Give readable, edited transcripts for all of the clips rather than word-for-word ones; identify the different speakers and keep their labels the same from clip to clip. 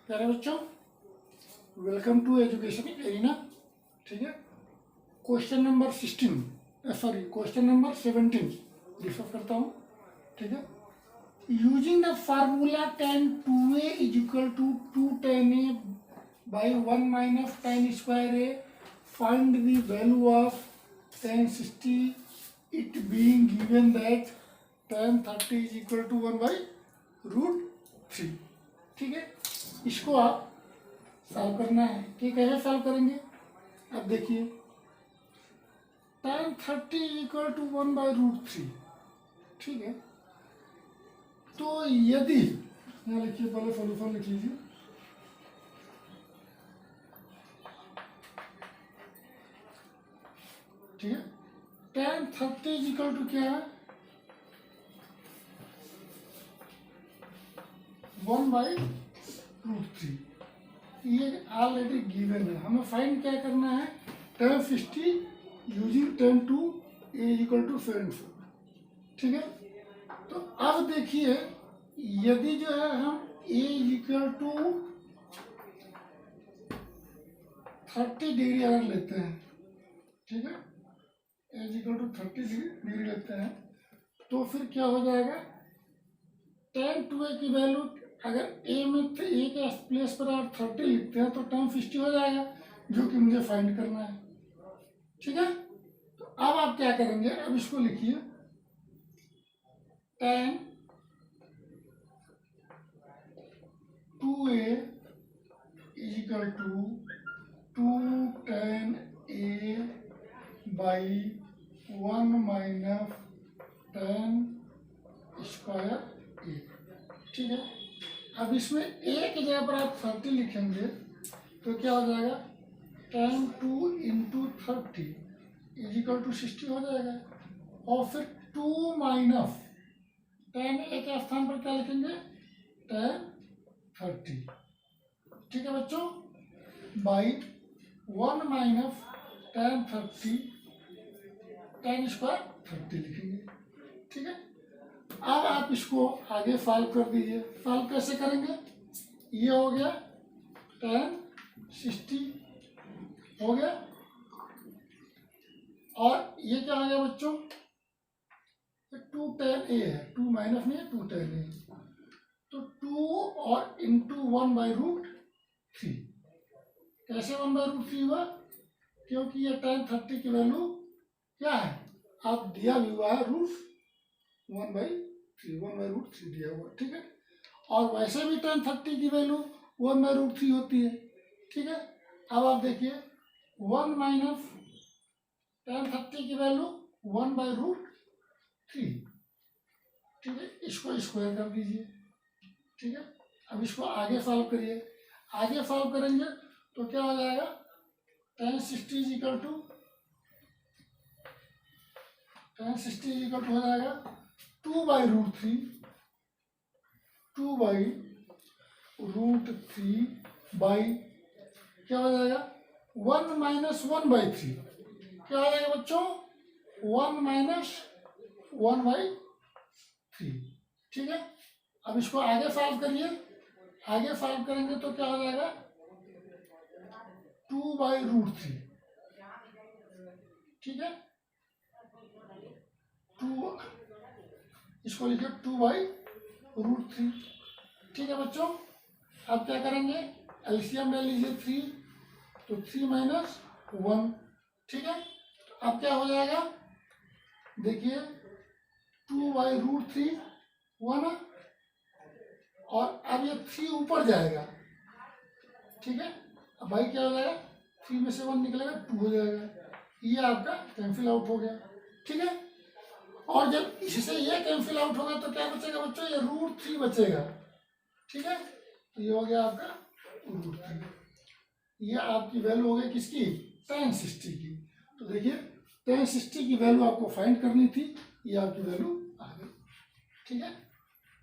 Speaker 1: प्यारे बच्चों, welcome to education arena. ठीक है, क्वेश्चन नंबर 17 डिस्कस करता हूँ। ठीक है, using the formula tan 2a is equal to 2 tan a by 1 minus tan square a, find the value of tan 60, it being given that tan 30 is equal to 1 by √3। ठीक है, इसको आप solve करना है कि कैसे सॉल्व करेंगे। अब देखिए, tan 30 इक्वल टू 1 बाई √3। ठीक है, तो यदि यहाँ लिखिए, पहले सोल्यूशन लिख लीजिए। ठीक है, tan 30 इक्वल टू क्या है, 1 बाई √3। ये ऑलरेडी गिवन है, हमें फाइंड क्या करना है, tan 60 using tan 2a equal to 74। ठीक है, तो अब देखिए, यदि जो है हम a इक्वल टू 30 डिग्री अगर लेते हैं, ठीक है, a इक्वल टू 30 डिग्री लेते हैं, तो फिर क्या हो जाएगा, tan 2a की वैल्यू अगर a में थे, a के प्लेस पर आप 30 लिखते हैं तो tan 60 हो जाएगा, जो कि मुझे फाइंड करना है। ठीक है, तो अब आप क्या करेंगे, अब इसको लिखिए, tan 2a is equal to 2 tan a by 1 minus tan square a। ठीक है, अब इसमें a की जगह पर आप 30 लिखेंगे तो क्या हो जाएगा, tan 2 into 30 is equal to 60 हो जाएगा, और फिर 2 माइनस tan a के स्थान पर क्या लिखेंगे, tan 30। ठीक है बच्चों, by 1 minus tan 30 tan square 30 लिखेंगे। ठीक है, अब आप इसको आगे सॉल्व कर दीजिए। सॉल्व कैसे करेंगे, ये हो गया tan 60 हो गया, और ये क्या आ गया बच्चों, 2 tan a है, 2 माइनस नहीं है, 2 tan a, तो 2 और इंटू 1 बाई √3। कैसे 1 बाई √3 हुआ, क्योंकि ये tan 30 की वैल्यू क्या है, आप दिया भी हुआ है √1 बाई 3, 1 बाई √3 दिया हुआ। ठीक है, और वैसे भी tan 30 की वैल्यू 1 बाई √3 होती है। ठीक है, अब आप देखिए, 1 माइनस tan 30 की वैल्यू 1 बाई √3। ठीक है, इसको स्क्वायर कर दीजिए। ठीक है, अब इसको आगे सॉल्व करिए। आगे सॉल्व करेंगे तो क्या हो जाएगा, tan 60 इज इक्वल टू हो जाएगा 2 बाई √3, 2 बाई √3 बाई क्या हो जाएगा, 1 माइनस 1 बाई 3। क्या हो जाएगा बच्चों, 1 माइनस 1 बाई 3। ठीक है, अब इसको आगे सॉल्व करिए। आगे सॉल्व करेंगे तो क्या हो जाएगा, 2 बाई √3। ठीक है, 2, इसको लिखिए 2 बाई √3। ठीक है बच्चों, अब क्या करेंगे, एलसीएम ले लीजिए 3, तो 3 माइनस 1। ठीक है, तो अब क्या हो जाएगा, देखिए 2 बाई √3 हुआ ना, और अब ये 3 ऊपर जाएगा। ठीक है, अब भाई क्या हो जाएगा, 3 में से 1 निकलेगा, 2 हो जाएगा, ये आपका कैंसिल आउट हो गया। ठीक है, और जब इससे ये कैंसिल आउट होगा तो क्या बचेगा बच्चों, ये √3 बचेगा। ठीक है, तो ये हो गया आपका √3। ये आपकी वैल्यू हो गई किसकी, tan 60 की। तो देखिए, tan 60 की वैल्यू आपको फाइंड करनी थी, ये आपकी वैल्यू आ गई। ठीक है,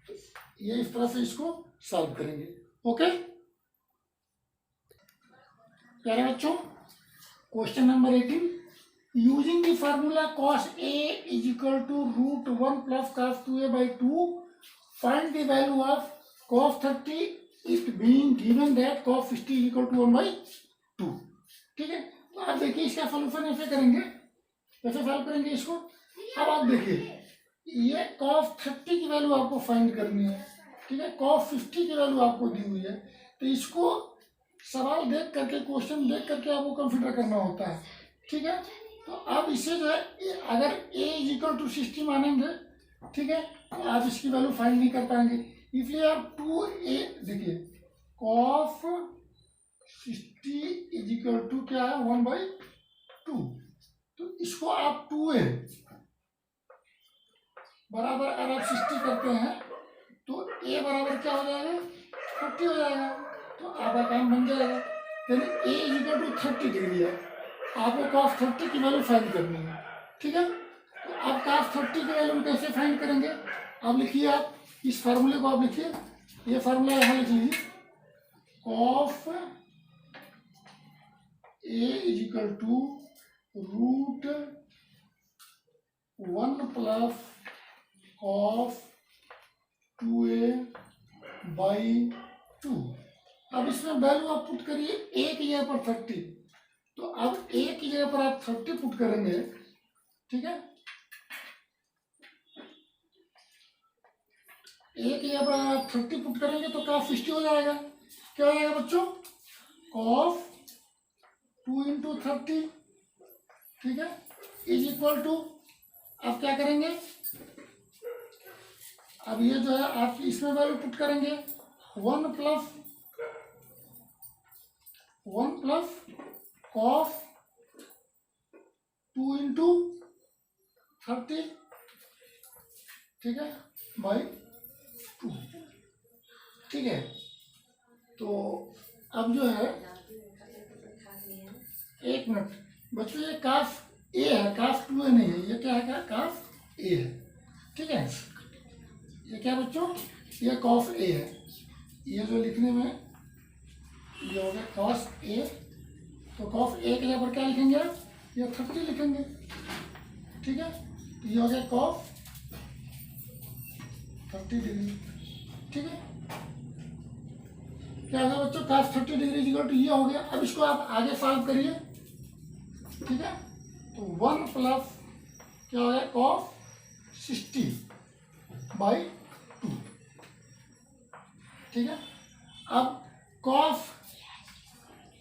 Speaker 1: तो ये इस तरह से इसको सॉल्व करेंगे। ओके प्यारे बच्चों, question number 18, using the formula cos a is equal to √1 plus cos 2a by 2, find the value of cos 30 it being given that cos 60 is equal to 1/2। ठीक है, तो आप देखिए इसका सॉल्यूशन ऐसे करेंगे, कैसे सॉल्व करेंगे इसको। अब आप देखिए ये cos 30 की वैल्यू आपको फाइंड करनी है, ठीक है, cos 50 की वैल्यू आपको दी हुई है, तो इसको सवाल देख करके, क्वेश्चन देख करके आपको कंसिडर करना होता है। ठीक है, तो आप इसे जो है अगर a इज इक्वल टू 60 मानेंगे, ठीक है, तो आप इसकी वैल्यू फाइंड नहीं कर पाएंगे, इसलिए आप 2a देखिए cos 60 इज इक्वल टू क्या है 1/2, तो इसको आप 2a बराबर अगर आप 60 करते हैं तो a बराबर क्या हो जाएगा 30 हो जाएगा, तो आपका काम बन जाएगा। यानी a is equal to 30 degree है, आपको cos 30 की वैल्यू फाइंड करनी है। ठीक है, तो आप cos 30 की वैल्यू कैसे फाइंड करेंगे, आप लिखिए, आप इस फार्मूले को आप लिखिए, ये फार्मूला यहाँ लिख लीजिए, cos a is equal to √1 plus cos 2a/2। अब इसमें वैल्यू आप पुट करिए a की जगह पर 30, तो अब a की जगह पर आप 30 पुट करेंगे, ठीक है, a की जगह पर आप 30 पुट करेंगे तो cos 60 हो जाएगा। क्या हो जाएगा बच्चों, cos 2 × 30, ठीक है, इज इक्वल टू, आप क्या करेंगे, अब ये जो है आप इसमें वैल्यू पुट करेंगे 1 प्लस cos 2 × 30, ठीक है, /2। ठीक है, तो अब जो है, एक मिनट बच्चों, ये cos a है, cos 2a नहीं है, ये क्या है, cos a है। ठीक है, ये क्या बच्चों, ये cos a है, ये जो लिखने में ये हो गया cos a, तो cos a के जगह पर क्या लिखेंगे आप, ये 30 लिखेंगे। ठीक है, ये हो गया cos 30 डिग्री। ठीक है, क्या होगा बच्चों, cos 30 डिग्री इक्वल टू ये हो गया। अब इसको आप आगे सॉल्व करिए, ठीक है, तो 1 प्लस क्या हो गया cos 60/2। ठीक है, अब cos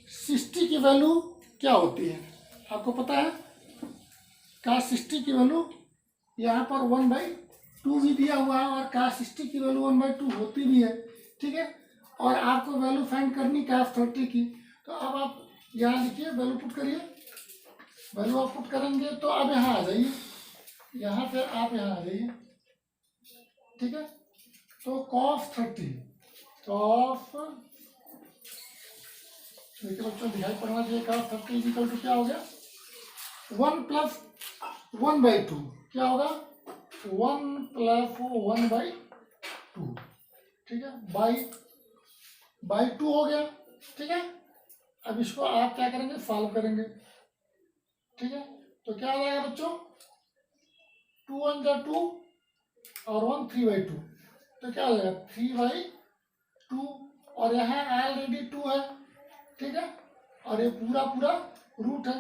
Speaker 1: 60 की वैल्यू क्या होती है, आपको पता है, cos 60 की वैल्यू यहाँ पर 1/2 भी दिया हुआ है, और cos 60 की वैल्यू 1/2 होती भी है। ठीक है, और आपको वैल्यू फाइंड करनी cos 30 की, तो अब आप यहाँ लिखिए, वैल्यू पुट करिए, वैल्यू आप पुट करेंगे तो अब यहाँ आ जाइए, यहाँ से आप यहाँ आ जाइए। ठीक है, तो cos 30, देखिए बच्चों दिखाई पड़ना चाहिए, cos 30 इक्वल टू क्या हो गया, 1 प्लस 1/2, क्या होगा 1 प्लस 1/2। ठीक है, बाई 2 हो गया। ठीक है, अब इसको आप क्या करेंगे, सॉल्व करेंगे। ठीक है, तो क्या हो जाएगा बच्चों, 2 1 जा 2 और 1 3/2, तो क्या हो जाएगा 3/2, और यहाँ ऑलरेडी 2 है। ठीक है, और ये पूरा पूरा रूट है,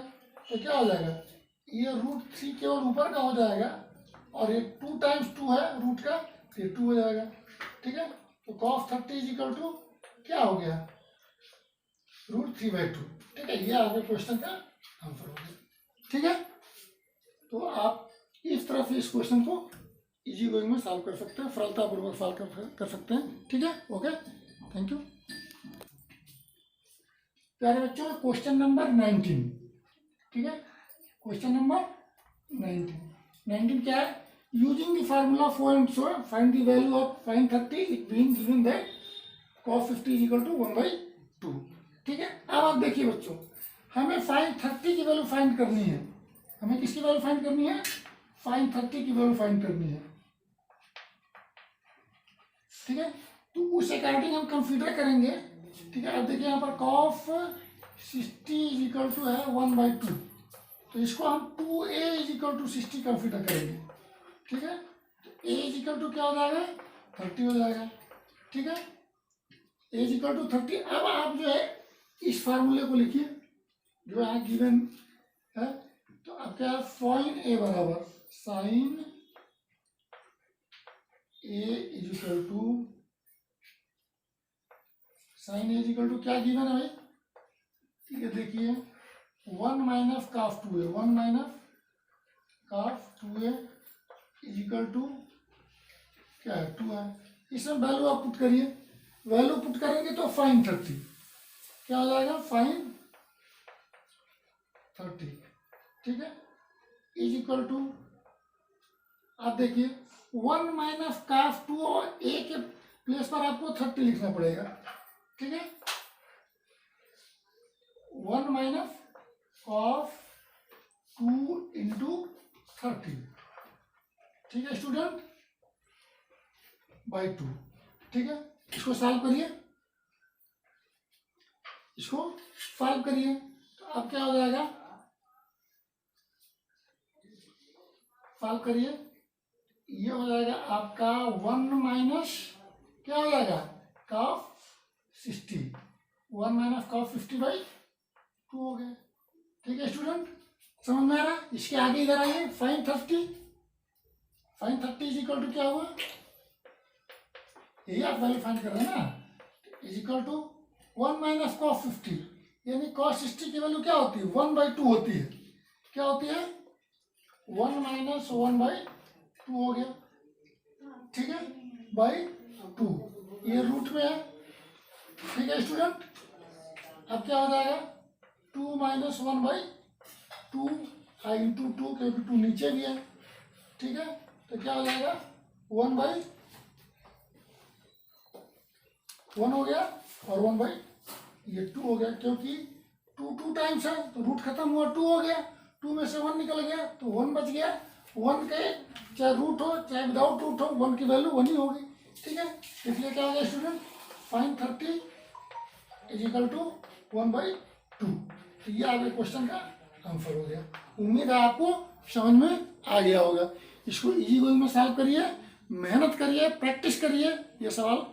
Speaker 1: तो क्या हो जाएगा, ये √3 केवल ऊपर का हो जाएगा, और ये 2 × 2 है रूट का, तो ये 2 हो जाएगा। ठीक है, तो cos 30 इज इक्वल टू क्या हो गया, √3/2। ठीक है, ये आपके क्वेश्चन का आंसर हो गया। ठीक है, तो आप इस तरह से इस क्वेश्चन को इजी गोइंग में सॉल्व कर सकते हैं, सरलतापूर्वक सॉल्व कर सकते हैं। ठीक है, ओके, थैंक यू। प्यारे बच्चों, क्वेश्चन नंबर 19। ठीक है, क्वेश्चन नंबर 19 क्या है, using the formula find the value of sin 30 it being given that cos 50 is equal to 1/2। ठीक है, अब आप देखिए बच्चों, हमें sin 30 की वैल्यू फाइंड करनी है, हमें किसकी वैल्यू फाइंड करनी है, sin 30 की वैल्यू फाइंड करनी है। ठीक है, तो उस अकॉर्डिंग हम कंसीडर करेंगे। ठीक है, अब देखिए यहाँ पर cos 60 इज इक्वल टू है 1/2, तो इसको हम 2a is equal to 60 consider करेंगे। ठीक है, तो a इज इक्वल टू क्या हो जाएगा, 30 हो जाएगा। ठीक है, एज इक्वल टू 30। अब आप जो है इस फार्मूले को लिखिए जो यहाँ गिवन है। तो अब क्या है, फाइन ए बराबर sine a is equal to sine a is equal to क्या गिवन है भाई, ये देखिए 1 माइनस काफ 2a, 1 माइनस काफ 2a इज इक्वल टू क्या है 2 है। इसमें वैल्यू आप पुट करिए, वैल्यू पुट करेंगे तो फाइन 30 क्या हो जाएगा, फाइन 30, ठीक है, इज इक्वल टू आप देखिए 1 माइनस काफ 2 और ए के प्लेस पर आपको 30 लिखना पड़ेगा, ठीक है, 1 माइनस कॉफ 2 इंटू 30, ठीक है स्टूडेंट, बाई 2, ठीक है। इसको सॉल्व करिए, इसको सॉल्व करिए तो अब क्या हो जाएगा, सॉल्व करिए, ये हो जाएगा आपका 1 माइनस क्या हो जाएगा कॉफ 60, 1 माइनस कॉफ 50/2 हो गया, ठीक है स्टूडेंट, समझ में आ रहा है। इसके आगे इधर आइए, फाइन 30, फाइन 30 इज इक्वल टू क्या हुआ, यही आप वैल्यू फाइंड कर रहे हैं ना, is equal to 1 minus cos 50, यानी कॉस 60 की वैल्यू क्या होती है 1/2 होती है, क्या होती है 1 माइनस 1/2 हो गया, ठीक है, बाई 2, ये रूट में है, ठीक है स्टूडेंट। अब क्या हो जाएगा 2 माइनस 1/2 इंटू 2, क्योंकि 2 नीचे भी है, ठीक है, तो क्या हो जाएगा 1/1 हो गया और 1/2 हो गया, क्योंकि 2 टाइम्स है तो रूट खत्म हुआ, 2 हो गया, 2 में से 1 निकल गया तो 1 बच गया, 1 के चाहे रूट हो चाहे विदाउट रूट हो 1 की वैल्यू 1 ही होगी, ठीक है, इसलिए क्या हो गया स्टूडेंट, फाइन 30 इज इक्वल टू 1/2, तो ये आपके क्वेश्चन का आंसर हो गया। उम्मीद है आपको समझ में आ गया होगा। इसको इजी वे में सॉल्व करिए, मेहनत करिए, प्रैक्टिस करिए, ये सवाल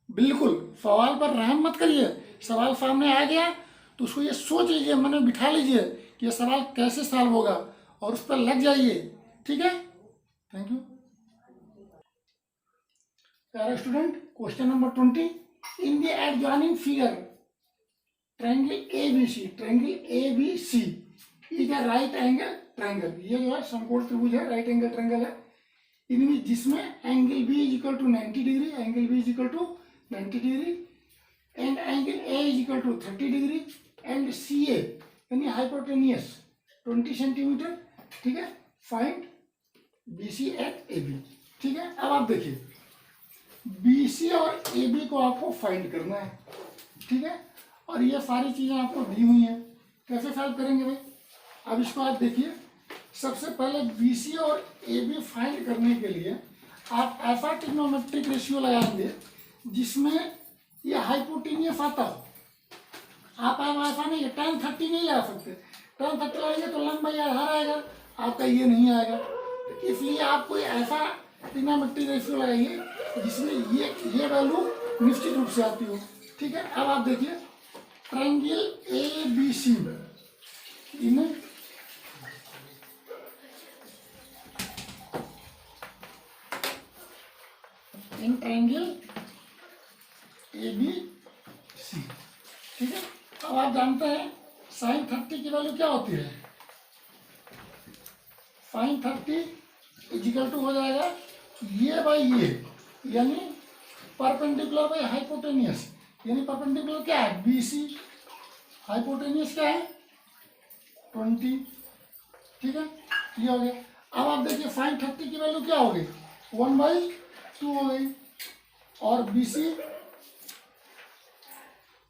Speaker 1: बिल्कुल सवाल पर रहम मत करिए, सवाल सामने आ गया तो उसको ये सोच लीजिए, मन में बिठा लीजिए कि ये सवाल कैसे सॉल्व होगा और उस पर लग जाइए, ठीक है। Thank you. प्यारे student, question number 20, in the adjoining figure triangle ABC is a right angle triangle, ये जो है समकोण त्रिभुज है, राइट एंगल ट्रायंगल है, इनमें जिसमें angle B is equal to 90 degree, angle B is equal to 90 degree and angle A is equal to 30 degree and CA यानी हाइपोटेनियस 20 सेंटीमीटर, ठीक है, फाइंड BC एट AB, ठीक है। अब आप देखिए BC और AB को आपको फाइंड करना है, ठीक है, और ये सारी चीजें आपको दी हुई हैं, कैसे सॉल्व करेंगे भाई। अब इसको आप देखिए, सबसे पहले BC और AB फाइंड करने के लिए आप ऐसा ट्रिग्नोमेट्रिक रेशियो लगाएंगे जिसमें ये हाइपोटेनियस आता हो। आप ऐसा नहीं tan 30 नहीं लगा सकते, tan 30 लगाएंगे तो लंबाई आधार आएगा, आपका ये नहीं आएगा, इसलिए आप कोई ऐसा ट्रिग्नोमेट्रिक रेशियो लगाइए जिसमें ये वैल्यू निश्चित रूप से आती हो, ठीक है। अब आप देखिए triangle ABC in triangle ABC, ठीक है। अब आप जानते हैं साइन 30 की वैल्यू क्या होती है, साइन 30 इजिकल टू हो जाएगा ये बाई ये, यानी परपेंडिकुलर बाई हाइपोटेनियस, यानी परपेंडिकुलर क्या है BC, हाइपोटेनियस क्या है 20, ठीक है, ये हो गया। अब आप देखिए साइन 30 की वैल्यू क्या होगी 1/2 हो गई और BC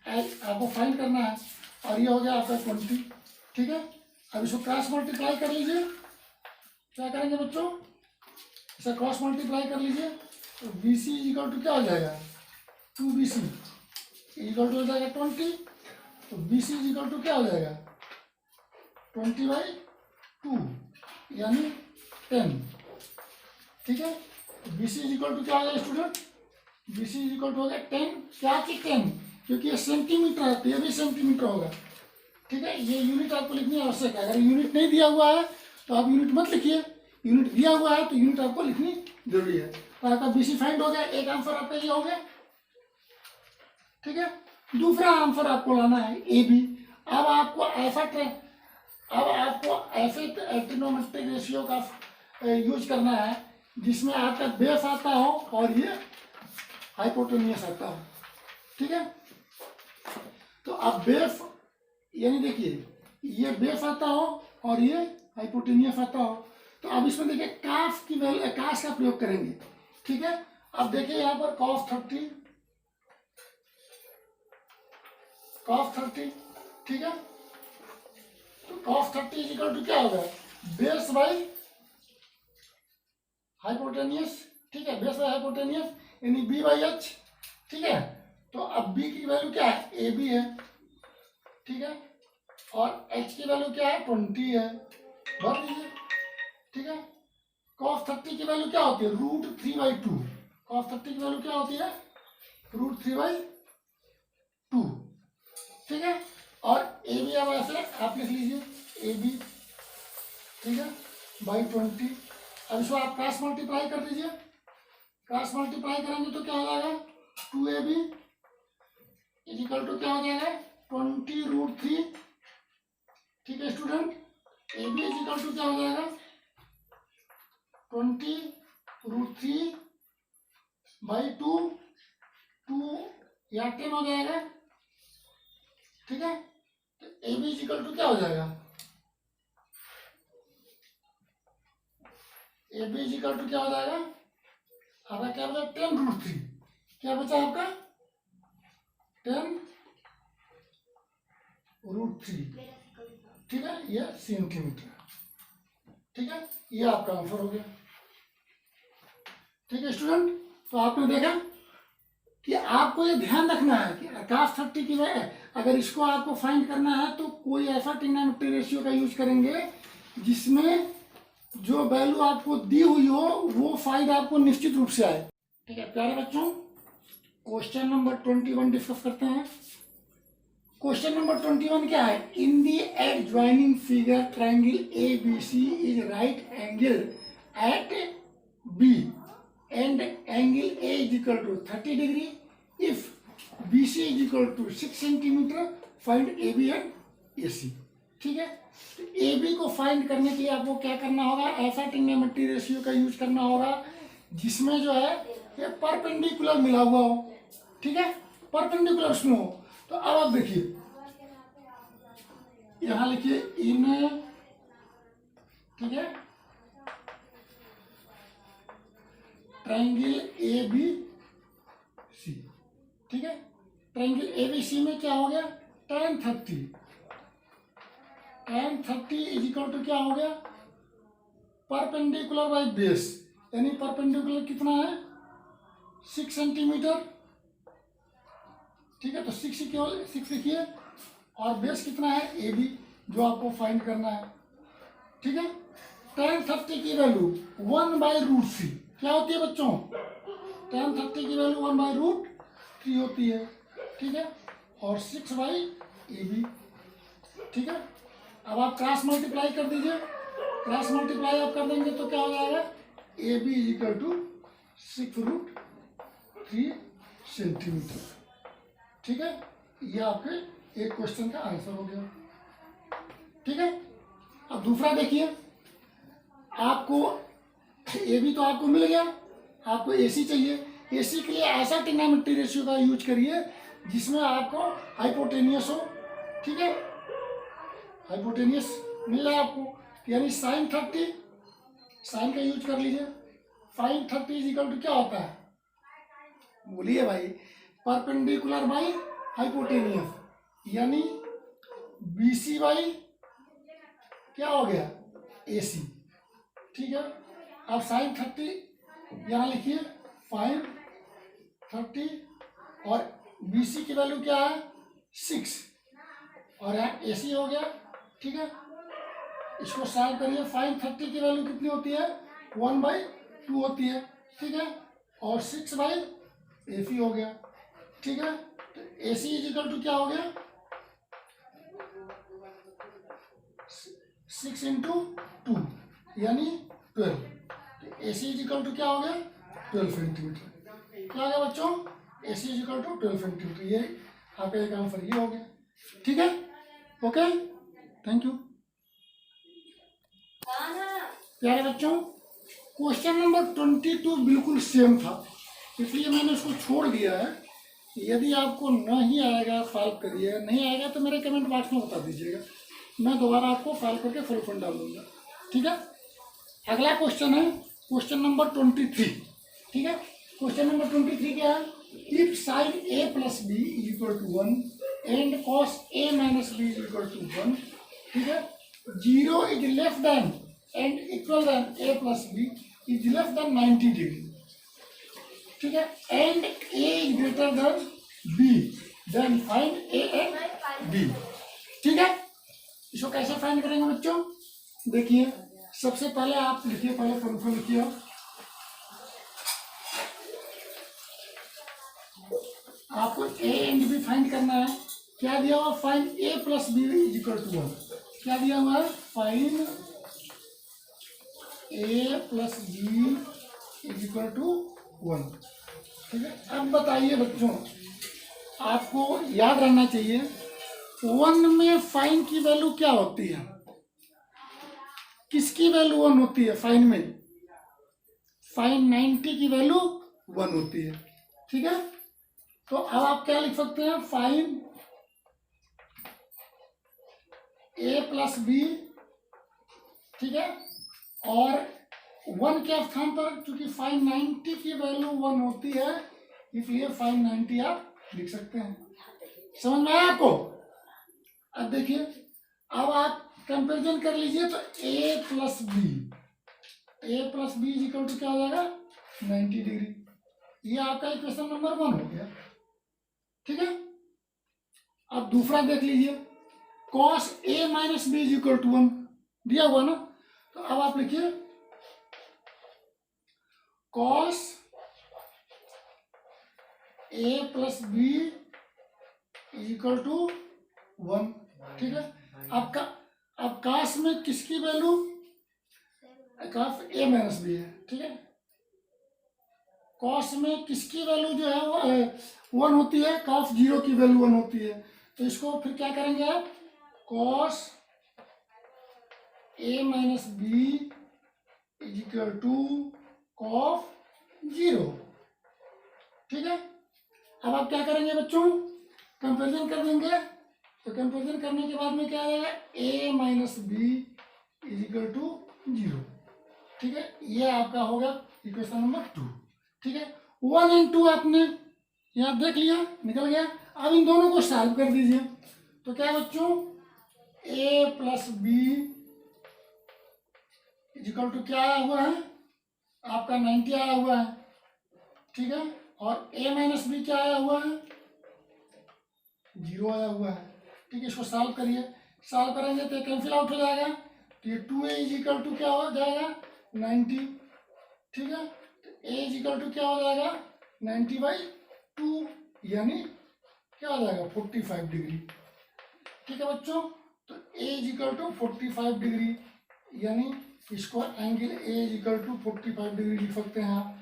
Speaker 1: आपको फाइंड करना है और ये हो गया आपका 20, ठीक है। अब इसको क्रॉस मल्टीप्लाई कर लीजिए, क्या करेंगे बच्चों, इसे क्रॉस मल्टीप्लाई कर लीजिए तो BC इक्वल टू क्या हो जाएगा 2BC इक्वल टू हो जाएगा 20, तो BC इक्वल टू क्या हो जाएगा 20/2 यानी 10, ठीक है। BC इक्वल टू क्या हो जाएगा student B C is equal to हो गया 10, क्या कि 10, क्योंकि ये सेंटीमीटर है तो ये भी सेंटीमीटर होगा। ठीक है, ये यूनिट आपको लिखनी आवश्यक है। अगर यूनिट नहीं दिया हुआ है तो आप यूनिट मत लिखिए, यूनिट दिया हुआ है तो यूनिट आपको लिखनी जरूरी है। तो आपका बी सी फाइंड हो गया, एक आंसर आपका ये हो गया। ठीक है, दूसरा आंसर आपको लाना है ए बी। अब आपको ऐसे ट्रिग्नोमेट्रिक रेशियो का यूज करना है जिसमें आपका बेस आता हो और ये हाइपोटेनियस आता हो। ठीक है, तो अब बेस यानी देखिए ये बेस आता हो और ये हाइपोटेनियस आता हो, तो अब इसमें देखिए काफ की वैल्यू, काश का प्रयोग करेंगे। ठीक है, अब देखिए यहाँ पर cos 30, ठीक है, तो cos 30 इज इक्वल टू क्या होगा, बेस बाई हाइपोटेनियस। ठीक है, बेस बाई हाइपोटेनियस यानी बी बाई एच। ठीक है, तो अब बी की वैल्यू क्या है, ए बी है। ठीक है, और एच की वैल्यू क्या है, 20 है, भर दीजिए। ठीक है, cos 30 की वैल्यू क्या होती है, √3/2। cos 30 की वैल्यू क्या होती है, √3/2। ठीक है, और ए बी अब ऐसे आप लिख लीजिए ए बी। ठीक है, बाई 20। अब इसको आप क्रॉस मल्टीप्लाई कर दीजिए। क्रॉस मल्टीप्लाई करेंगे तो क्या हो जाएगा, 2ab इज इक्वल टू क्या हो जाएगा, 20√3। ठीक है student, A B is equal to क्या हो जाएगा, 20√3/2, 2 या 10 हो जाएगा। ठीक है, तो A B is equal to क्या हो जाएगा, A B is equal to क्या हो जाएगा, आपका क्या बचा, 10√3। क्या बचा आपका, 10√3। ठीक है, ये सेंटीमीटर। ठीक है, ये आपका आंसर हो गया। ठीक है स्टूडेंट, तो आपने देखा कि आपको ये ध्यान रखना है कि cos 30 की अगर इसको आपको फाइंड करना है तो कोई ऐसा ट्रिग्नोमेट्रिक रेशियो का यूज करेंगे जिसमें जो वैल्यू आपको दी हुई हो वो फाइंड आपको निश्चित रूप से आए। ठीक है प्यारे बच्चों, क्वेश्चन नंबर 21 डिस्कस करते हैं। क्वेश्चन नंबर 21 क्या है, in the adjoining figure triangle A B C is right angle at B and angle A is equal to 30 degree. If BC is equal to 6 centimeter, find AB and AC. ठीक है, तो AB को find करने के लिए आपको क्या करना होगा, ऐसा ट्रिग्नोमेट्रिक रेशियो का यूज करना होगा जिसमें जो है ये परपेंडिकुलर मिला हुआ हो। ठीक है, परपेंडिकुलर उसमें हो। तो अब आप देखिए यहां लिखिए इन, ठीक है, ट्रायंगल ए बी सी। ठीक है, ट्रायंगल ए बी सी में क्या हो गया, tan 30 इज इक्वल टू क्या हो गया, परपेंडिकुलर बाई बेस, यानी परपेंडिकुलर कितना है, 6 सेंटीमीटर। ठीक है, तो 6 लिखिए, और बेस कितना है ए बी, जो आपको फाइंड करना है। ठीक है, tan 30 की वैल्यू 1/√3 क्या होती है बच्चों, tan 30 की वैल्यू 1/√3 होती है। ठीक है, और 6/AB। ठीक है, अब आप क्रॉस मल्टीप्लाई कर दीजिए। क्रॉस मल्टीप्लाई आप कर देंगे तो क्या हो जाएगा, AB is equal to 6√3 centimetre. ठीक है, ये आपके एक क्वेश्चन का आंसर हो गया। ठीक है, अब दूसरा देखिए, आपको ए बी तो आपको मिल गया, आपको एसी चाहिए। एसी के लिए ऐसा ट्रिग्नोमेट्रिक रेशियो का यूज करिए जिसमें आपको हाइपोटेनियस हो। ठीक है, हाइपोटेनियस मिल रहा है आपको, यानी sin 30, साइन का यूज कर लीजिए। sin 30 इज इक्वल टू क्या होता है, बोलिए भाई, परपेंडिकुलर बाई हाइपोटेनियस, यानी BC बाई क्या हो गया, AC। ठीक है, अब sin 30 यहाँ लिखिए, sin 30 और BC की वैल्यू क्या है, 6, और यहाँ AC हो गया। ठीक है, इसको सॉल्व करिए। sin 30 की वैल्यू कितनी होती है, 1/2 होती है। ठीक है, और 6/2 AC हो गया, ठीक है। तो AC इज इक्वल टू क्या हो गया, 6 इंटू 2 यानी 12। तो AC इज इक्वल टू क्या हो गया, 12 सेंटीमीटर। क्या हो गया बच्चों, AC is equal to 12 centimetre. ये आपका एक आंसर ये हो गया, ठीक है। Okay, thank you. प्यारे बच्चों, क्वेश्चन नंबर 22 बिल्कुल सेम था, इसलिए मैंने उसको छोड़ दिया है। यदि आपको नहीं आएगा सॉल्व करिए, नहीं आएगा तो मेरे कमेंट बॉक्स में बता दीजिएगा, मैं दोबारा आपको सॉल्व करके सॉल्यूशन डाल दूंगा, ठीक है। अगला क्वेश्चन है क्वेश्चन नंबर 23, ठीक है। क्वेश्चन नंबर 23 क्या है, if sine a plus b is equal to 1 and cos a minus B is equal to 1, ठीक है। 0 is less than and equal than a plus b is less than 90 degree, ठीक है, and a is greater than b, then find a and b, ठीक है। इसको कैसे find करेंगे बच्चों, देखिए सबसे पहले आप लिखिए, पहले फॉर्मूला लिखिए, आपको a एंड b फाइंड करना है। क्या दिया हुआ, find a plus b is equal to 1। क्या दिया हुआ है, find a plus b is equal to 1, ठीक है। अब बताइए बच्चों, आपको याद रहना चाहिए 1 में फाइन की वैल्यू क्या होती है, किसकी वैल्यू 1 होती है फाइन में, फाइन 90 की वैल्यू 1 होती है, ठीक है। तो अब आप क्या लिख सकते हैं, फाइन a प्लस बी, ठीक है, और 1 के स्थान पर चूंकि फाइन 90 की वैल्यू 1 होती है, इसलिए फाइन 90 आप लिख सकते हैं। समझ में आया आपको। अब देखिए, अब आप कंपेरिजन कर लीजिए, तो a plus b is equal to क्या हो जाएगा, 90 डिग्री। ये आपका इक्वेशन नंबर 1 हो गया, ठीक है। अब दूसरा देख लीजिए, cos a minus B is equal to 1 दिया हुआ ना, तो अब आप लिखिए cos a plus b is equal to 1, ठीक है। अब काश में किसकी वैल्यू, काफ a माइनस बी है, ठीक है। कॉस में किसकी वैल्यू जो है वो 1 होती है, काफ 0 की वैल्यू 1 होती है। तो इसको फिर क्या करेंगे आप, cos a minus B is equal to cos 0, ठीक है। अब आप क्या करेंगे बच्चों, कंपेरिजन कर देंगे। तो कंपेरिजन करने के बाद में क्या आएगा, a minus B is equal to 0, ठीक है। ये आपका होगा इक्वेशन नंबर 2, ठीक है। 1 एंड 2 आपने यहाँ देख लिया, निकल गया। अब इन दोनों को सॉल्व कर दीजिए। तो क्या बच्चों, a plus b is equal to क्या आया हुआ है, आपका 90 आया हुआ है, ठीक है। और a माइनस बी क्या आया हुआ है, 0 आया हुआ है, ठीक है। इसको सॉल्व करिए, सॉल्व करेंगे तो कैंसिल आउट हो जाएगा। तो ये 2a इज इक्वल टू क्या हो जाएगा, 90, ठीक है। तो a इज इक्वल टू क्या हो जाएगा, 90/2 यानी क्या हो जाएगा, 45 डिग्री, ठीक है बच्चों। तो a is equal to 45 degree, यानी इसको angle a is equal to 45 degree लिख सकते हैं आप,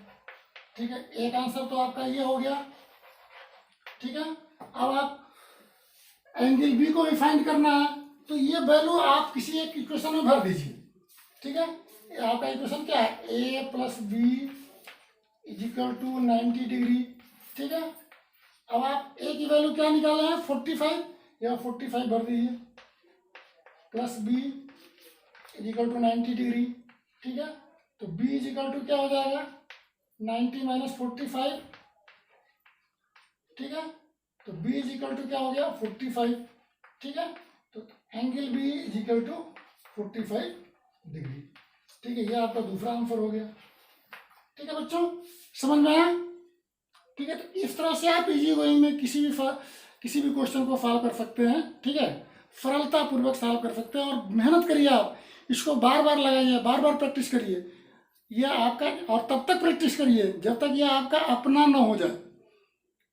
Speaker 1: ठीक है। एक आंसर तो आपका ये हो गया, ठीक है। अब आप एंगल बी को भी फाइंड करना है, तो ये वैल्यू आप किसी एक इक्वेशन में भर दीजिए, ठीक है। आपका इक्वेशन क्या है, a plus b is equal to 90 degree, ठीक है। अब आप a की वैल्यू क्या निकाले हैं, 45, या 45 भर दीजिए, plus b is equal to 90 degree, ठीक है। तो b इज इक्वल टू क्या हो जाएगा, 90 माइनस 45, ठीक है। तो b इज इक्वल टू क्या हो गया, 45, ठीक है। तो angle b is equal to 45 degree, ठीक है। ये आपका दूसरा आंसर हो गया, ठीक है बच्चों, समझ में आया, ठीक है। तो इस तरह से आप इजी वे में किसी भी क्वेश्चन को सॉल्व कर सकते हैं, ठीक है। सरलता पूर्वक सॉल्व कर सकते हैं, और मेहनत करिए आप, इसको बार बार लगाइए, बार बार प्रैक्टिस करिए, यह आपका, और तब तक प्रैक्टिस करिए जब तक यह आपका अपना ना हो जाए,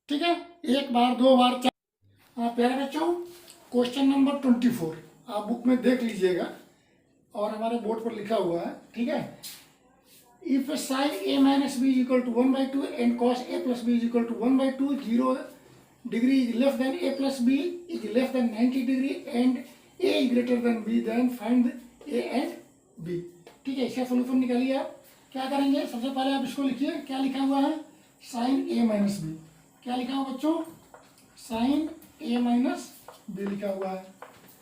Speaker 1: ठीक है, एक बार, दो बार, चार। प्यारे बच्चों, क्वेश्चन नंबर 24 आप बुक में देख लीजिएगा और हमारे बोर्ड पर लिखा हुआ है, ठीक है। If sine a minus B is equal to 1/2 and cos a plus b is equal to 1/2, 0 degree is less than a plus b is less than 90 degree and a is greater than b, then find a and b। ठीक है, इसका solution निकालिए। आप क्या करेंगे, सबसे पहले आप इसको लिखिए, क्या लिखा हुआ है, साइन a माइनस बी। क्या लिखा हुआ बच्चों, साइन a माइनस बी लिखा हुआ है।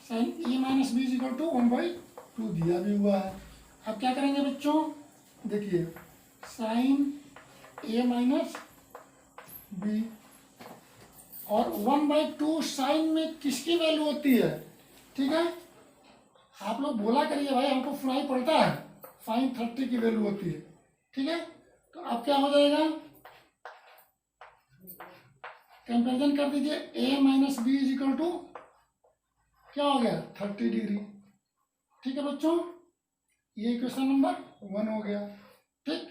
Speaker 1: Sine a minus B is equal to 1/2 दिया भी हुआ है। अब क्या करेंगे बच्चों, देखिए, साइन a माइनस बी और 1/2 साइन में किसकी वैल्यू होती है, ठीक है। आप लोग बोला करिए भाई, हमको सुनाई पड़ता है, साइन 30 की वैल्यू होती है, ठीक है। तो अब क्या हो जाएगा, कंपेरिजन कर दीजिए, a minus B is equal to क्या हो गया, 30 डिग्री। ठीक है बच्चों, ये क्वेश्चन नंबर 1 हो गया। ठीक,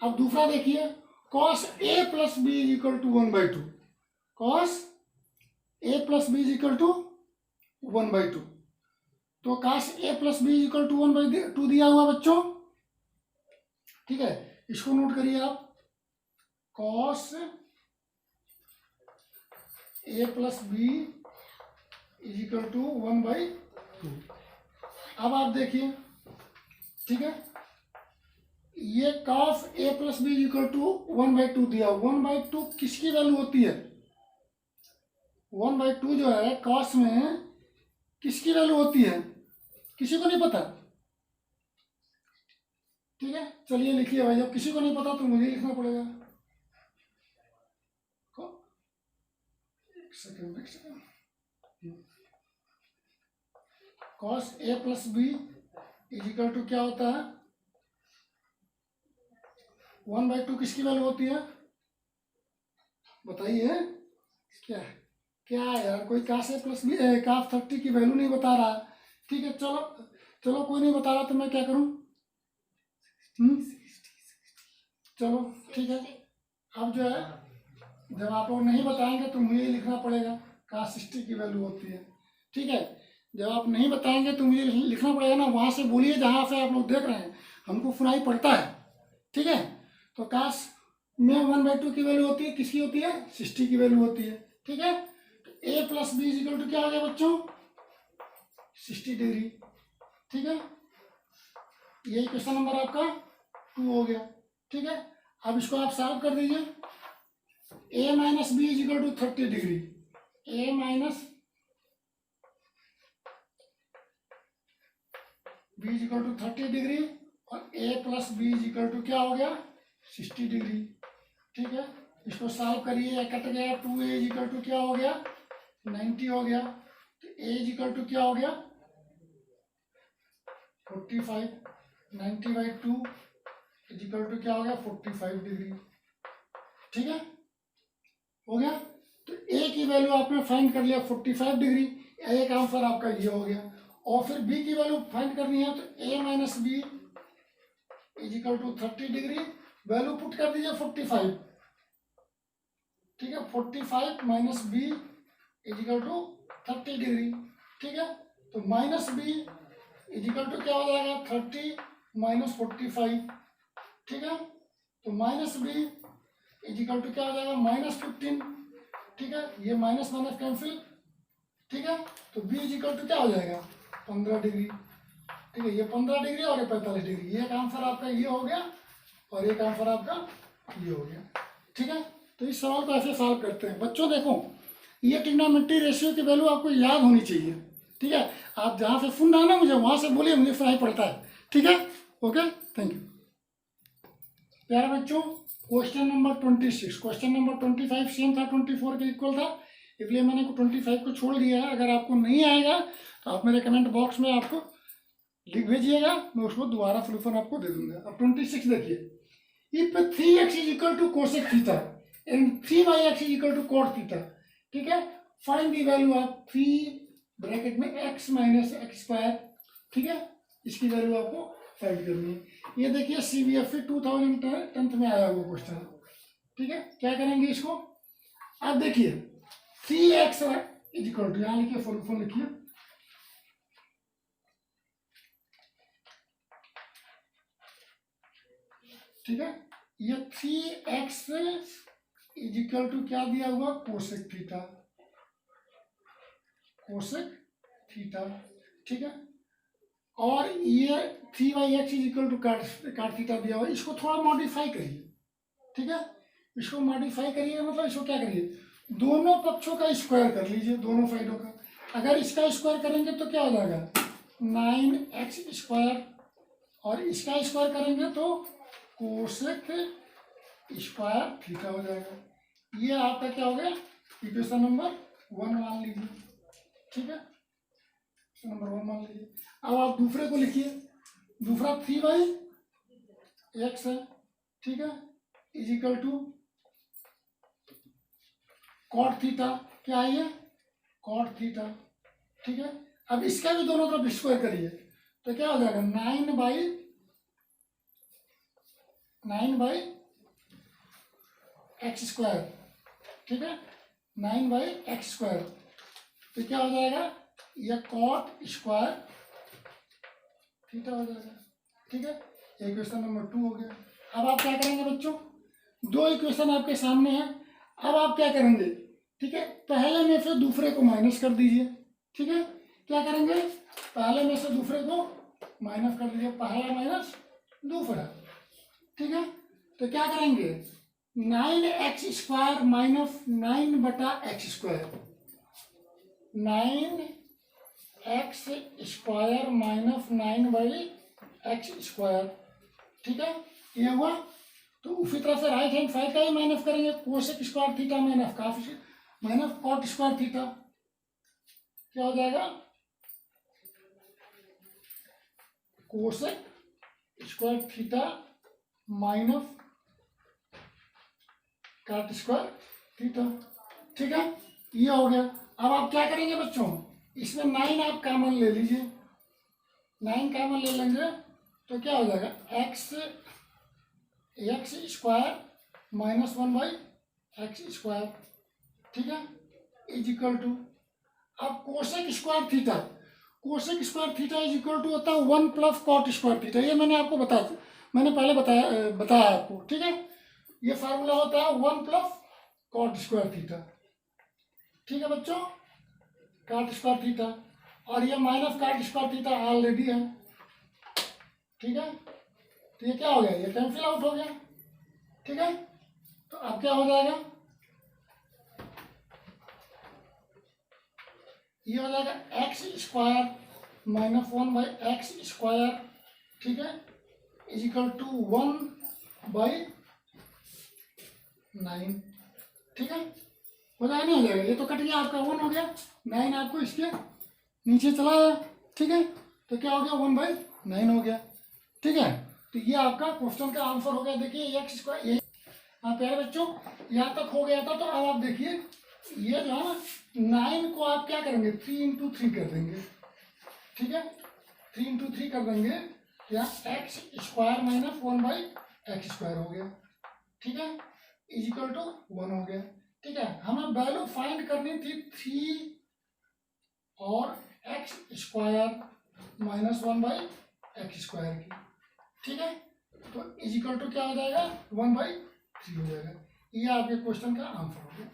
Speaker 1: अब दूसरा देखिए, cos a plus b is equal to 1/2। cos a plus b is equal to 1/2। तो cos a plus b is equal to 1/2 दिया हुआ बच्चों, ठीक है। इसको नोट करिए आप, cos a plus b is equal to 1/2। अब आप देखिए, ठीक है, ये cos a plus b equal to 1/2 दिया। 1/2 किसकी वैल्यू होती है, 1/2 जो है cos में किसकी वैल्यू होती है, किसी को नहीं पता। ठीक है, चलिए लिखिए भाई, जब किसी को नहीं पता तो मुझे लिखना पड़ेगा। एक second, cos a plus b is equal to क्या होता है, 1/2 किसकी वैल्यू होती है, बताइए। क्या क्या यार, कोई cos a plus b cos 30 की वैल्यू नहीं बता रहा। ठीक है, चलो चलो, कोई नहीं बता रहा तो मैं क्या करूं, चलो ठीक है। अब जो है, जब आप लोग नहीं बताएंगे तो मुझे लिखना पड़ेगा, cos 60 की वैल्यू होती है। ठीक है, जब आप नहीं बताएंगे तो मुझे लिखना पड़ेगा ना, वहां से बोलिए जहां से आप लोग देख रहे हैं, हमको सुनाई पड़ता है। ठीक है, तो cos में 1/2 की वैल्यू होती है, किसकी होती है, 60 की वैल्यू होती है। ठीक है, तो a plus b is equal to क्या हो गया बच्चों, 60 डिग्री। ठीक है, यही क्वेश्चन नंबर आपका 2 हो गया। ठीक है, अब इसको आप सॉल्व कर दीजिए, a minus B is equal to 30 degree. a minus B is equal to 30 degree और a plus b is equal to क्या हो गया, 60 डिग्री। ठीक है, इसको सॉल्व करिए, कट गया, 2a इज इक्वल टू क्या हो गया, 90 हो गया। तो a इज इक्वल टू क्या हो गया, 45। 90/2 इज इक्वल टू क्या हो गया, 45 डिग्री। ठीक है, हो गया। तो a की वैल्यू आपने फाइंड कर लिया 45 डिग्री, एक आंसर आपका ये हो गया। और फिर b की वैल्यू फाइंड करनी है, तो a minus B is equal to 30 degree, value put कर दीजिए 45। ठीक है, 45 minus B is equal to 30 degree. ठीक है, तो minus B is equal to क्या हो जाएगा, 30 माइनस 45। ठीक है, तो minus B is equal to क्या हो जाएगा, -15। ठीक है, ये माइनस माइनस कैंसिल। ठीक है, तो बी इज इक्वल टू क्या हो जाएगा, 15 डिग्री। ठीक है, ये 15 डिग्री और ये 45 डिग्री। एक आंसर आपका ये हो गया और एक आंसर आपका ये हो गया। ठीक है, तो इस सवाल को ऐसे सॉल्व करते हैं बच्चों। देखो, ये ट्रिग्नोमेट्री रेशियो की वैल्यू आपको याद होनी चाहिए। ठीक है, आप जहाँ से सुन रहे हैं ना मुझे, वहाँ से बोलिए, मुझे सुनाई पड़ता है। ठीक है, ओके, थैंक यू। प्यारे बच्चों, question number 26, question number 25 same था, 24 के इक्वल था, इसलिए मैंने 25 को छोड़ दिया है। अगर आपको नहीं आएगा तो आप मेरे कमेंट बॉक्स में आपको लिख भेजिएगा, मैं उसको दोबारा सोल्यूशन आपको दे दूंगा। अब 26 देखिए, if 3x is equal to cosec theta and 3y(x) is equal to cot theta. ठीक है, find the value of 3 bracket में x माइनस एक्स स्क्वायर। ठीक है, इसकी वैल्यू आपको फाइंड करनी है। ये देखिए CBSE 2010 में आया हुआ क्वेश्चन। ठीक है, क्या करेंगे, इसको अब देखिए 3x इज इक्वल टू, यहाँ लिखिए फॉर्मूला लिखिए, ठीक है। ये 3x इज इक्वल टू क्या दिया हुआ, कोसेक थीटा, कोसेक थीटा, ठीक है। और ये 3/x इज इक्वल टू काट थीटा दिया हुआ, इसको थोड़ा मॉडिफाई करिए, ठीक है। इसको मॉडिफाई करिए मतलब इसको क्या करिए, दोनों पक्षों का स्क्वायर कर लीजिए, दोनों साइडों का। अगर इसका स्क्वायर करेंगे तो क्या हो जाएगा 9x स्क्वायर, और इसका स्क्वायर करेंगे तो कोसेक स्क्वायर थीटा हो जाएगा। ये आपका क्या हो गया, इक्वेशन नंबर 1 मान लीजिए, ठीक है, इक्वेशन नंबर 1 मान लीजिए। अब आप दूसरे को लिखिए, दूसरा 3/x है, ठीक है, is equal to cot theta, क्या है ये कॉट थीटा, ठीक है। अब इसका भी दोनों तरफ स्क्वायर करिए तो क्या हो जाएगा 9/x स्क्वायर, ठीक है, 9/x स्क्वायर, तो क्या हो जाएगा यह कॉट स्क्वायर थीटा हो जाएगा, ठीक है। इक्वेशन नंबर 2 हो गया। अब आप क्या करेंगे बच्चों, दो इक्वेशन आपके सामने है, अब आप क्या करेंगे, ठीक है, पहले में से दूसरे को माइनस कर दीजिए, ठीक है। क्या करेंगे, पहले में से दूसरे को माइनस कर दीजिए, पहला माइनस दूसरा, ठीक है। तो क्या करेंगे 9x square minus 9/x square, 9x square minus 9/x square, ठीक है, ये हुआ। तो उसी तरह से राइट हैंड साइड का ही माइनस करेंगे, cosec square theta minus cot square theta, क्या हो जाएगा cosec square theta minus cot square theta, ठीक है, ये हो गया। अब आप क्या करेंगे बच्चों, इसमें 9 आप कॉमन ले लीजिए, 9 कॉमन ले लेंगे तो क्या हो जाएगा x square minus 1/x square, ठीक है, इज इक्वल टू, अब cosec square theta, cosec square theta is equal to होता है 1 प्लस कॉट स्क्वायर थीटा, ये मैंने पहले बताया आपको, ठीक है। ये फार्मूला होता है 1 प्लस कॉट स्क्वायर थीटा, ठीक है बच्चों, कॉट स्क्वायर थीटा, और ये minus cot square theta already है, ठीक है। तो ये क्या हो गया, ये कैंसिल आउट हो गया, ठीक है। तो अब क्या हो जाएगा, ये हो जाएगा x square minus 1/x square, ठीक है, इज इक्वल टू 1/9, ठीक है, हो जाएगा नहीं हो जाएगा, ये तो कट गया आपका 1 हो गया, 9 आपको इसके नीचे चला आया, ठीक है। तो क्या हो गया 1/9 हो गया, ठीक है। तो ये आपका क्वेश्चन का आंसर हो गया। देखिए x स्क्वायर, ये प्यारे बच्चों यहाँ तक हो गया था। तो अब आप देखिए ये जो है 9 को आप क्या करेंगे 3 × 3 कर देंगे, ठीक है, 3 × 3 कर देंगे, यहाँ x square minus 1/x square हो गया, ठीक है, इज इक्वल टू 1 हो गया, ठीक है। हमें वैल्यू फाइंड करनी थी 3 और x square minus 1/x square की, ठीक है। तो इज इक्वल टू क्या हो जाएगा 1/3 हो जाएगा। ये आपके क्वेश्चन का आंसर हो गया,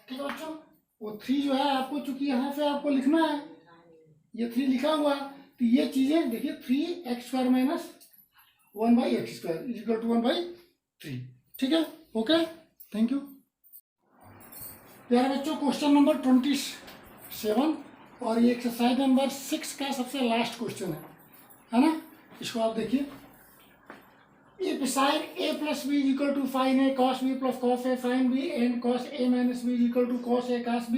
Speaker 1: ठीक है बच्चों। वो 3 जो है आपको, चूंकि यहाँ से आपको लिखना है, ये 3 लिखा हुआ है, तो ये चीजें देखिए 3x square minus 1/x square is equal to 1/3, ठीक है, ओके, थैंक यू। प्यारे बच्चों क्वेश्चन नंबर 27 और ये एक्सरसाइज नंबर 6 का सबसे लास्ट क्वेश्चन है ना। इसको आप देखिए, if sin a plus b is equal to sin a cos b plus cos a sin b and cos a minus b is equal to cos a cos b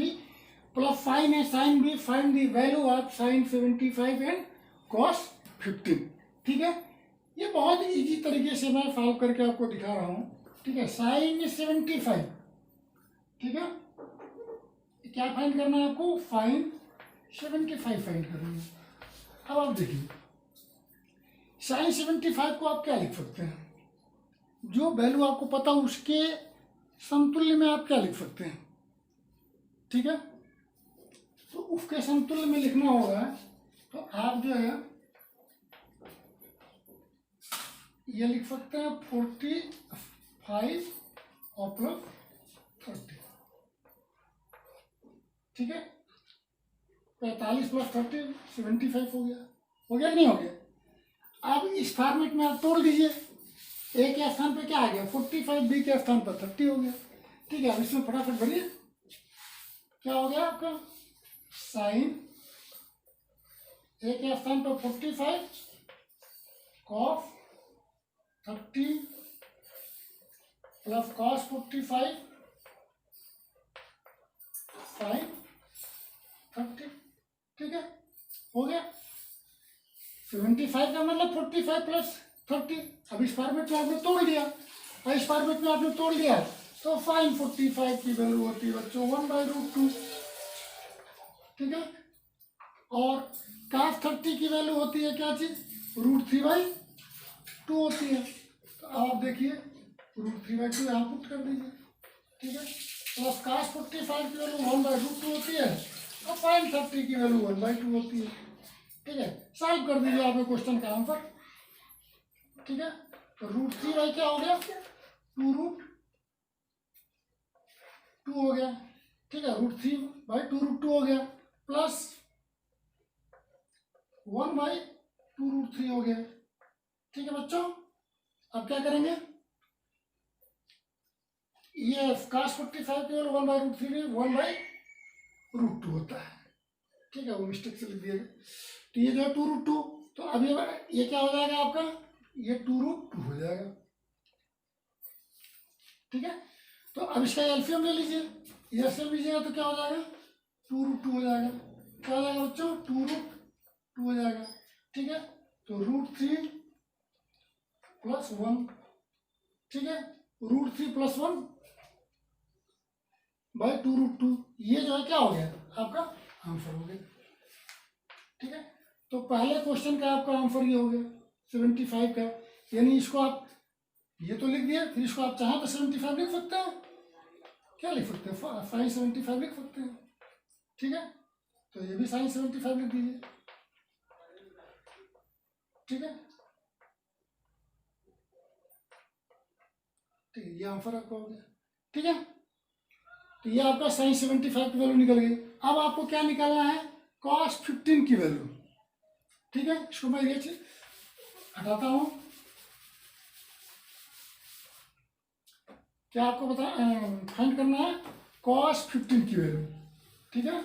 Speaker 1: plus sin a sin b, find the value of sin 75 and cos 15, ठीक है। ये बहुत easy तरीके से मैं solve करके आपको दिखा रहा हूँ, ठीक है। sin 75, ठीक है, क्या फाइंड करना है आपको, फाइन 75 फाइंड करना है। अब आप देखिए sin 75 को आप क्या लिख सकते हैं, जो वैल्यू आपको पता उसके समतुल्य में आप क्या लिख सकते हैं, ठीक है। तो उसके समतुल्य में लिखना होगा तो आप जो है ये लिख सकते हैं 45 और प्लस 30, ठीक है। 45 प्लस 30 75 हो गया कि नहीं हो गया। अब इस फॉर्मेट में आप तोड़ दीजिए, ए के स्थान पे क्या आ गया 45, बी के स्थान पर 30 हो गया, ठीक है। अब इसमें फटाफट भरिए, क्या हो गया आपका साइन ए के स्थान पर 45 कॉस 30 प्लस कॉस 45 साइन 30, ठीक है, हो गया। 75 का मतलब 45 प्लस 30। अब इस फॉर्मेट में आपने तोड़ दिया, और इस फॉर्मेट में आपने तोड़ दिया तो साइन 45 की वैल्यू होती है बच्चों 1/√2, ठीक है। और cos 30 की वैल्यू होती है क्या चीज √3/2 होती है। तो अब आप देखिए √3/2 यहाँ पुट कर दीजिए, ठीक है। प्लस cos 45 की वैल्यू 1/√2 होती है और sin 30 की वैल्यू 1/2 होती है, ठीक है। सॉल्व कर दीजिए आपके क्वेश्चन का आंसर, ठीक है। तो √3 क्या हो गया 2√2 हो गया, ठीक है। √3/2√2 हो गया प्लस 1/2√3 हो गया, ठीक है बच्चों। अब क्या करेंगे, ये cos 45 की वैल्यू 1/√3 1/√2 होता है, ठीक है, वो मिस्टेक से लिख दिया। तो ये जो है 2√2, तो अब ये क्या हो जाएगा आपका, ये 2√2 हो जाएगा, ठीक है। तो अब इसका एलसीएम ले लीजिए, एलसीएम लीजिएगा तो क्या हो जाएगा 2√2 हो जाएगा, क्या हो जाएगा बच्चों 2√2 हो जाएगा, ठीक है। तो √3 + 1, ठीक है, √3 + 1/2√2, ये जो है क्या हो गया आपका आंसर हो गया, ठीक है। तो पहले क्वेश्चन का आपका आंसर ये हो गया 75 का, यानी इसको आप ये तो लिख दिया, फिर इसको आप चाहें तो 75 लिख सकते हैं, क्या लिख सकते हैं sin 75 लिख सकते हैं, ठीक है। तो ये भी sin 75 लिख दीजिए, ठीक है। ठीक है, ये आंसर आपका हो गया, ठीक है। तो ये आपका sin 75 की वैल्यू निकल गई। अब आपको क्या निकालना है cos 15 की वैल्यू, ठीक है। इसको मैं ये चीज हटाता हूं, क्या आपको फाइंड करना है cos 15 की वैल्यू, ठीक है।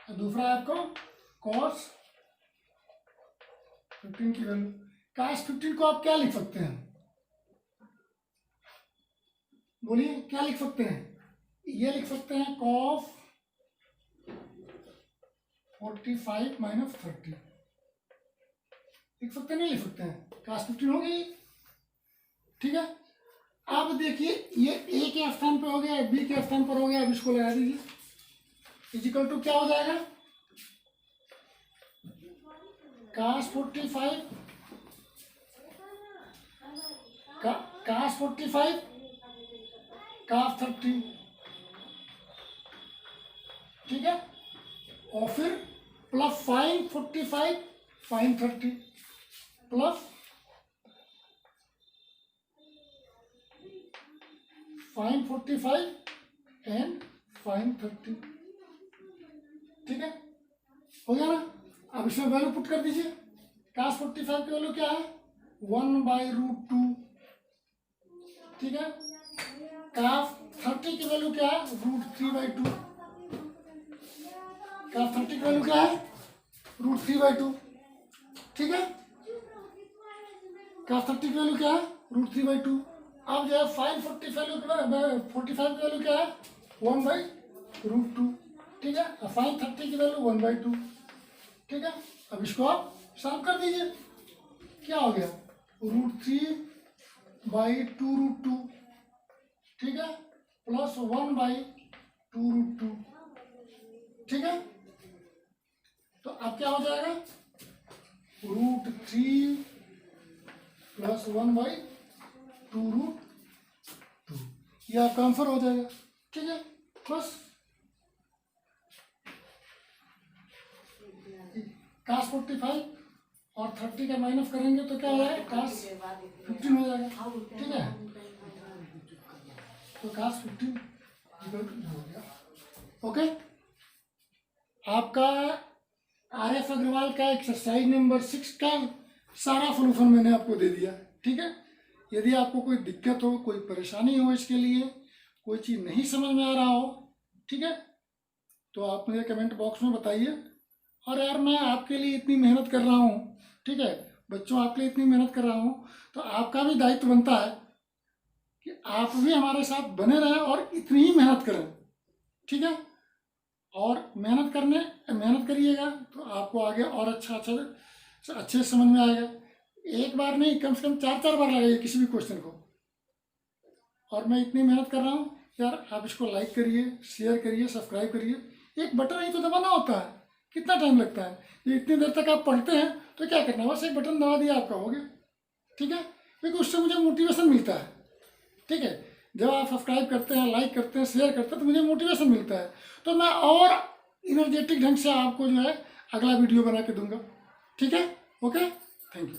Speaker 1: और दूसरा है आपको cos 15 की वैल्यू। cos 15 को आप क्या लिख सकते हैं, बोलिए क्या लिख सकते हैं, ये लिख सकते हैं cos 45 - 30 लिख सकते हैं, नहीं लिख सकते हैं, cos 15 हो गई, ठीक है। अब देखिए ये ए के स्थान पर हो गया, बी के स्थान पर हो गया, अब इसको लगा दीजिए, इजिकल टू क्या हो जाएगा cos 45 cos 45 cos 30, ठीक है। और फिर plus sin 45 sin 30 plus sin 45 and sin 30, ठीक है, हो गया ना। अब इसमें वैल्यू पुट कर दीजिए, cos 45 की वैल्यू क्या है 1/√2, ठीक है। cos 30 की वैल्यू क्या है √3/2, cos 30 की वैल्यू क्या है √3/2, ठीक है। cos 30 की वैल्यू क्या है √3/2। अब जो है sin 45 की वैल्यू क्या है 1/√2, ठीक है। और sin 30 की वैल्यू 1/2, ठीक है। अब इसको आप सॉल्व कर दीजिए, क्या हो गया √3/2√2, ठीक है, प्लस 1/2√2, ठीक है। तो अब क्या हो जाएगा √3 + 1/2√2, ये आपका आंसर हो जाएगा। ठीक है, बस cos 45 और 30 का माइनस करेंगे तो क्या हो जाएगा, cos 15 हो जाएगा। ठीक है, तो cos 15 हो गया। ओके, आपका RF अग्रवाल का एक्सरसाइज नंबर 6 का सारा सोल्यूशन मैंने आपको दे दिया। ठीक है, यदि आपको कोई दिक्कत हो, कोई परेशानी हो, इसके लिए कोई चीज़ नहीं समझ में आ रहा हो, ठीक है, तो आप मुझे कमेंट बॉक्स में बताइए। और यार मैं आपके लिए इतनी मेहनत कर रहा हूँ, ठीक है बच्चों, आपके लिए इतनी मेहनत कर रहा हूँ, तो आपका भी दायित्व बनता है कि आप भी हमारे साथ बने रहें और इतनी ही मेहनत करें। ठीक है, और मेहनत करिएगा तो आपको आगे और अच्छे समझ में आएगा। एक बार नहीं, कम से कम 4 बार लगाइए किसी भी क्वेश्चन को। और मैं इतनी मेहनत कर रहा हूँ यार, आप इसको लाइक करिए, शेयर करिए, सब्सक्राइब करिए। एक बटन ही तो दबाना होता है, कितना टाइम लगता है? ये इतनी देर तक आप पढ़ते हैं तो क्या करना है, बस एक बटन दबा दिया आपका हो गया। ठीक है, क्योंकि उससे मुझे मोटिवेशन मिलता है। ठीक है, जब आप सब्सक्राइब करते हैं, लाइक करते हैं, शेयर करते हैं तो मुझे मोटिवेशन मिलता है, तो मैं और इनर्जेटिक ढंग से आपको जो है अगला वीडियो बना के दूंगा। ठीक है, ओके, थैंक यू।